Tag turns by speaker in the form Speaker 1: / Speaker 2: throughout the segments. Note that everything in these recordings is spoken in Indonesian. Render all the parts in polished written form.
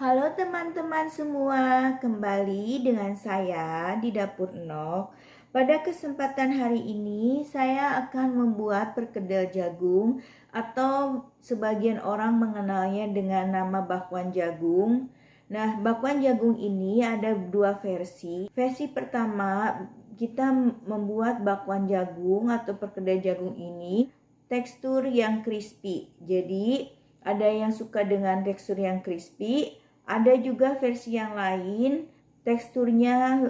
Speaker 1: Halo teman-teman semua, kembali dengan saya di Dapur Enok. Pada kesempatan hari ini saya akan membuat perkedel jagung atau sebagian orang mengenalnya dengan nama bakwan jagung. Nah, bakwan jagung ini ada dua versi. Versi pertama, kita membuat bakwan jagung atau perkedel jagung ini tekstur yang crispy. Jadi, ada yang suka dengan tekstur yang crispy, ada juga versi yang lain teksturnya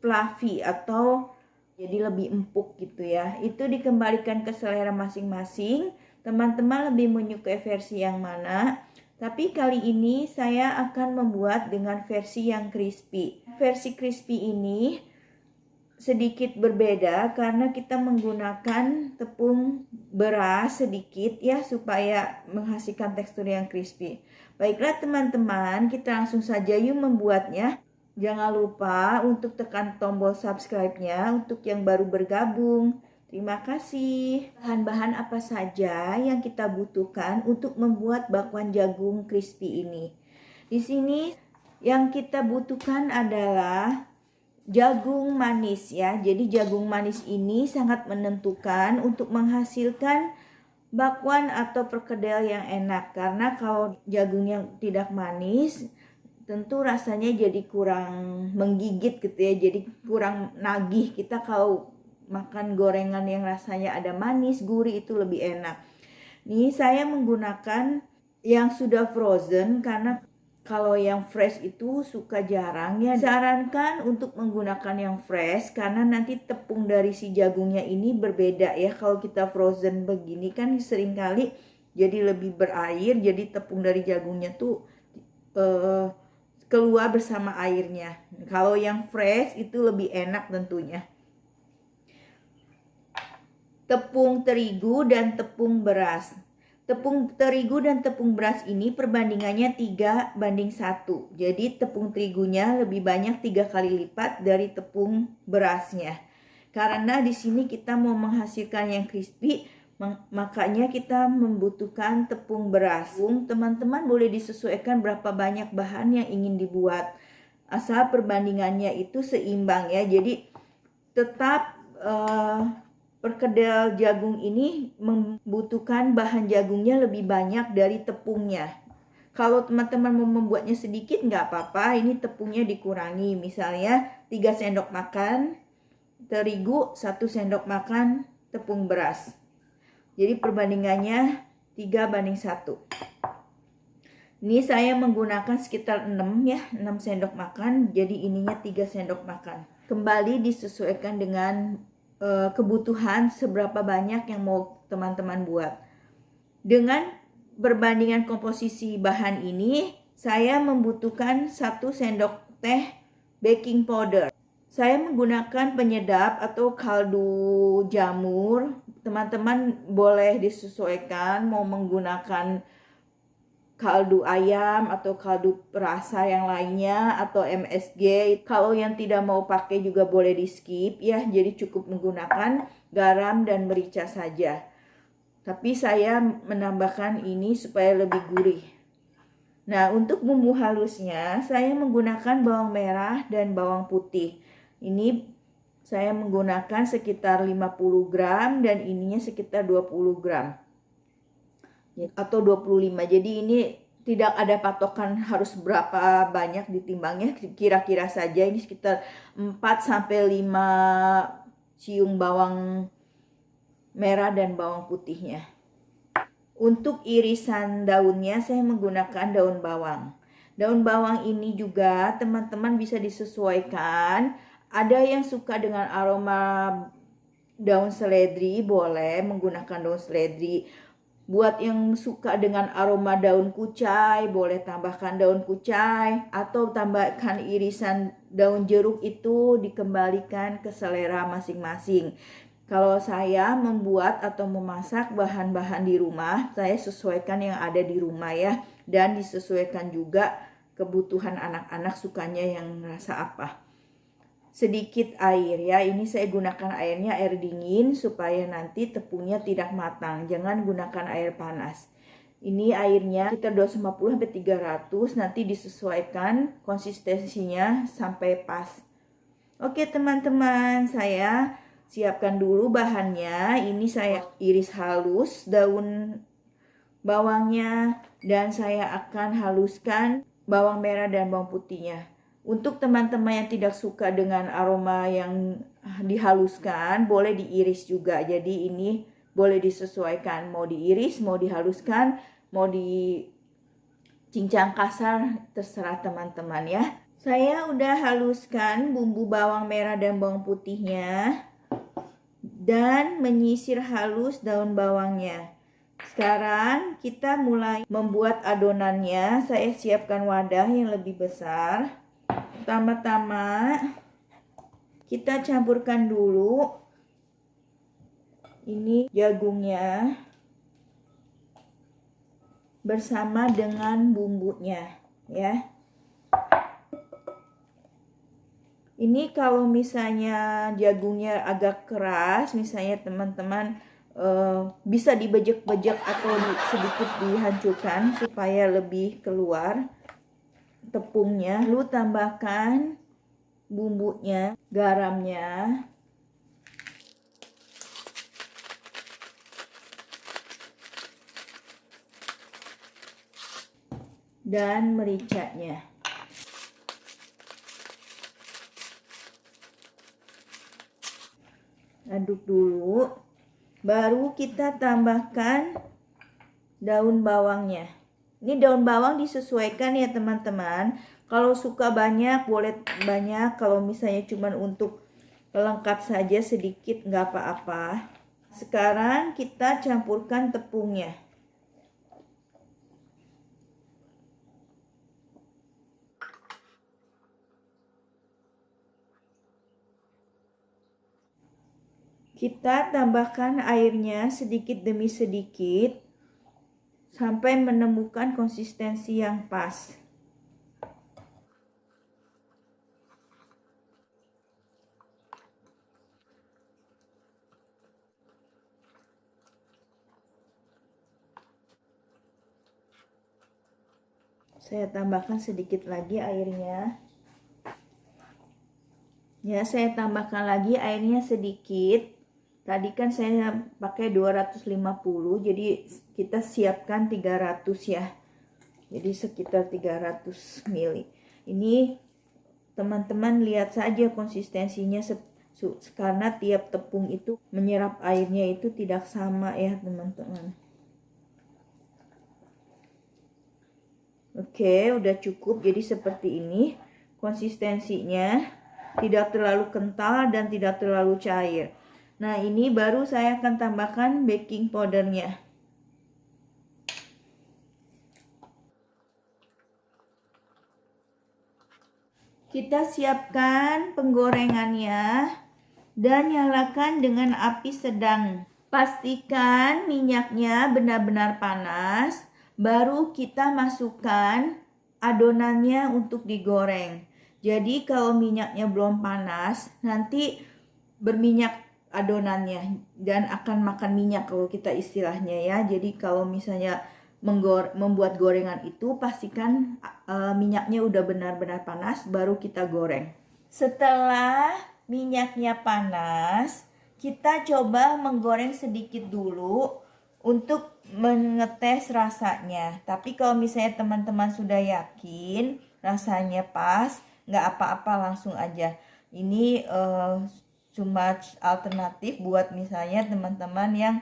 Speaker 1: fluffy atau jadi lebih empuk gitu ya. Itu dikembalikan ke selera masing-masing. Teman-teman lebih menyukai versi yang mana? Tapi kali ini saya akan membuat dengan versi yang crispy. Versi crispy ini sedikit berbeda karena kita menggunakan tepung beras sedikit ya supaya menghasilkan tekstur yang crispy. Baiklah teman-teman, kita langsung saja yuk membuatnya. Jangan lupa untuk tekan tombol subscribe-nya untuk yang baru bergabung. Terima kasih. Bahan-bahan apa saja yang kita butuhkan untuk membuat bakwan jagung crispy ini? Di sini yang kita butuhkan adalah jagung manis ya. Jadi jagung manis ini sangat menentukan untuk menghasilkan bakwan atau perkedel yang enak. Karena kalau jagung yang tidak manis tentu rasanya jadi kurang menggigit gitu ya. Jadi kurang nagih. Kita kalau makan gorengan yang rasanya ada manis, gurih itu lebih enak. Nih saya menggunakan yang sudah frozen karena kalau yang fresh itu suka jarang ya. Disarankan untuk menggunakan yang fresh karena nanti tepung dari si jagungnya ini berbeda ya. Kalau kita frozen begini kan seringkali jadi lebih berair, jadi tepung dari jagungnya tuh keluar bersama airnya. Kalau yang fresh itu lebih enak tentunya. Tepung terigu dan tepung beras. Tepung terigu dan tepung beras ini perbandingannya 3:1. Jadi tepung terigunya lebih banyak 3 kali lipat dari tepung berasnya. Karena di sini kita mau menghasilkan yang crispy, makanya kita membutuhkan tepung beras. Teman-teman boleh disesuaikan berapa banyak bahan yang ingin dibuat. Asal perbandingannya itu seimbang ya. Jadi tetap perkedel jagung ini membutuhkan bahan jagungnya lebih banyak dari tepungnya. Kalau teman-teman mau membuatnya sedikit nggak apa-apa, ini tepungnya dikurangi. Misalnya 3 sendok makan terigu, 1 sendok makan tepung beras. Jadi perbandingannya 3:1. Ini saya menggunakan sekitar 6 ya, 6 sendok makan, jadi ininya 3 sendok makan. Kembali disesuaikan dengan kebutuhan seberapa banyak yang mau teman-teman buat. Dengan perbandingan komposisi bahan ini, saya membutuhkan 1 sendok teh baking powder. Saya menggunakan penyedap atau kaldu jamur. Teman-teman boleh disesuaikan mau menggunakan kaldu ayam atau kaldu perasa yang lainnya atau MSG. Kalau yang tidak mau pakai juga boleh di skip ya. Jadi cukup menggunakan garam dan merica saja. Tapi saya menambahkan ini supaya lebih gurih. Nah, untuk bumbu halusnya saya menggunakan bawang merah dan bawang putih. Ini saya menggunakan sekitar 50 gram dan ininya sekitar 20 gram. Atau 25. Jadi ini tidak ada patokan harus berapa banyak ditimbangnya, kira-kira saja ini sekitar 4-5 siung bawang merah dan bawang putihnya. Untuk irisan daunnya saya menggunakan daun bawang. Daun bawang ini juga teman-teman bisa disesuaikan. Ada yang suka dengan aroma daun seledri, boleh menggunakan daun seledri. Buat yang suka dengan aroma daun kucai, boleh tambahkan daun kucai atau tambahkan irisan daun jeruk, itu dikembalikan ke selera masing-masing. Kalau saya membuat atau memasak bahan-bahan di rumah, saya sesuaikan yang ada di rumah ya, dan disesuaikan juga kebutuhan anak-anak sukanya yang rasa apa. Sedikit air ya, ini saya gunakan airnya air dingin supaya nanti tepungnya tidak matang. Jangan gunakan air panas. Ini airnya kita 250 sampai 300, nanti disesuaikan konsistensinya sampai pas. Oke teman-teman, saya siapkan dulu bahannya. Ini saya iris halus daun bawangnya dan saya akan haluskan bawang merah dan bawang putihnya. Untuk teman-teman yang tidak suka dengan aroma yang dihaluskan, boleh diiris juga. Jadi ini boleh disesuaikan, mau diiris, mau dihaluskan, mau dicincang kasar, terserah teman-teman ya. Saya udah haluskan bumbu bawang merah dan bawang putihnya dan menyisir halus daun bawangnya. Sekarang kita mulai membuat adonannya. Saya siapkan wadah yang lebih besar. Pertama-tama kita campurkan dulu ini jagungnya bersama dengan bumbunya ya. Ini kalau misalnya jagungnya agak keras, misalnya teman-teman bisa dibejek-bejek atau sedikit dihancurkan supaya lebih keluar tepungnya. Lalu tambahkan bumbunya, garamnya, dan mericanya. Aduk dulu, baru kita tambahkan daun bawangnya. Ini daun bawang disesuaikan ya teman-teman. Kalau suka banyak boleh banyak, kalau misalnya cuma untuk pelengkap saja sedikit nggak apa-apa. Sekarang kita campurkan tepungnya. Kita tambahkan airnya sedikit demi sedikit sampai menemukan konsistensi yang pas. Saya tambahkan sedikit lagi airnya. Ya, saya tambahkan lagi airnya sedikit. Tadi kan saya pakai 250, jadi kita siapkan 300 ya. Jadi sekitar 300 ml. Ini teman-teman lihat saja konsistensinya karena tiap tepung itu menyerap airnya itu tidak sama ya teman-teman. Oke, udah cukup. Jadi seperti ini konsistensinya, tidak terlalu kental dan tidak terlalu cair. Nah, ini baru saya akan tambahkan baking powdernya. Kita siapkan penggorengannya dan nyalakan dengan api sedang. Pastikan minyaknya benar-benar panas, baru kita masukkan adonannya untuk digoreng. Jadi kalau minyaknya belum panas, nanti berminyak adonannya dan akan makan minyak kalau kita istilahnya ya. Jadi kalau misalnya membuat gorengan itu pastikan minyaknya udah benar-benar panas baru kita goreng. Setelah minyaknya panas, kita coba menggoreng sedikit dulu untuk mengetes rasanya. Tapi kalau misalnya teman-teman sudah yakin rasanya pas, nggak apa-apa langsung aja. Ini cuma alternatif buat misalnya teman-teman yang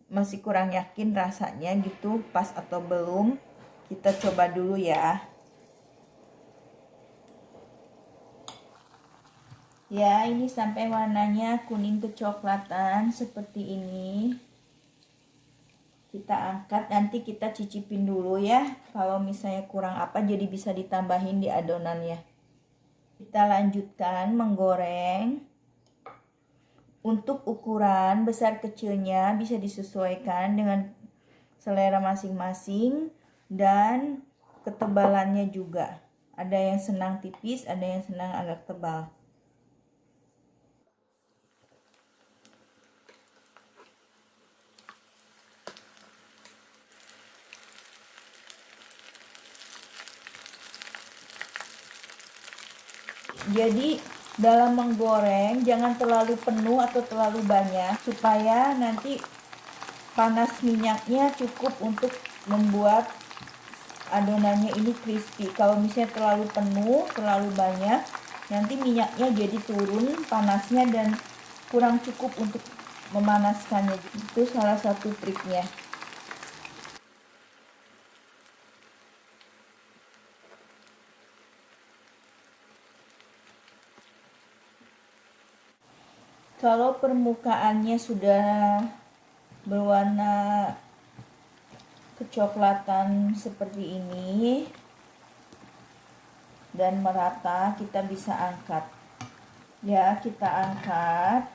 Speaker 1: masih kurang yakin rasanya gitu pas atau belum. Kita coba dulu ya. Ya, ini sampai warnanya kuning kecoklatan seperti ini. Kita angkat, nanti kita cicipin dulu ya. Kalau misalnya kurang apa jadi bisa ditambahin di adonannya. Kita lanjutkan menggoreng. Untuk ukuran besar kecilnya bisa disesuaikan dengan selera masing-masing dan ketebalannya juga. Ada yang senang tipis, ada yang senang agak tebal. Jadi dalam menggoreng jangan terlalu penuh atau terlalu banyak, supaya nanti panas minyaknya cukup untuk membuat adonannya ini crispy. Kalau misalnya terlalu penuh, terlalu banyak, nanti minyaknya jadi turun panasnya dan kurang cukup untuk memanaskannya. Itu salah satu triknya. Kalau permukaannya sudah berwarna kecoklatan seperti ini dan merata, kita bisa angkat. Ya, kita angkat.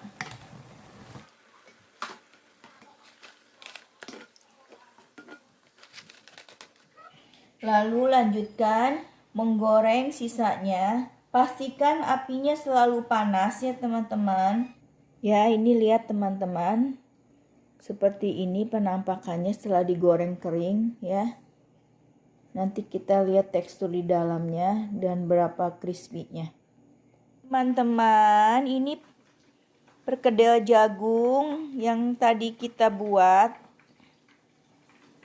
Speaker 1: Lalu lanjutkan menggoreng sisanya. Pastikan apinya selalu panas ya teman-teman. Ya, ini lihat teman-teman. Seperti ini penampakannya setelah digoreng kering ya. Nanti kita lihat tekstur di dalamnya dan berapa crispy-nya. Teman-teman, ini perkedel jagung yang tadi kita buat.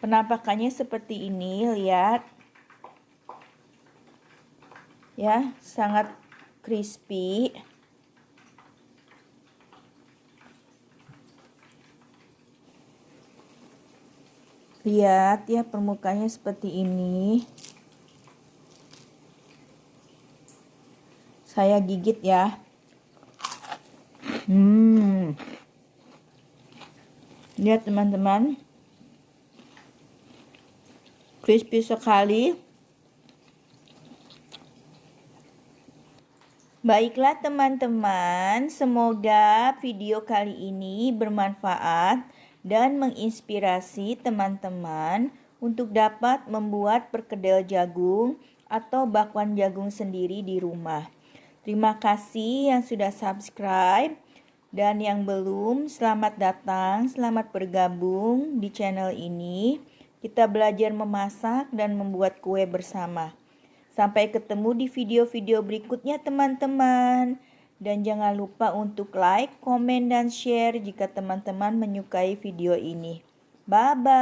Speaker 1: Penampakannya seperti ini, lihat. Ya, sangat crispy. Lihat ya, permukaannya seperti ini. Saya gigit ya. Lihat teman-teman. Crispy sekali. Baiklah teman-teman, semoga video kali ini bermanfaat dan menginspirasi teman-teman untuk dapat membuat perkedel jagung atau bakwan jagung sendiri di rumah. Terima kasih yang sudah subscribe, dan yang belum, selamat datang, selamat bergabung di channel ini. Kita belajar memasak dan membuat kue bersama. Sampai ketemu di video-video berikutnya teman-teman. Dan jangan lupa untuk like, komen, dan share jika teman-teman menyukai video ini. Bye-bye.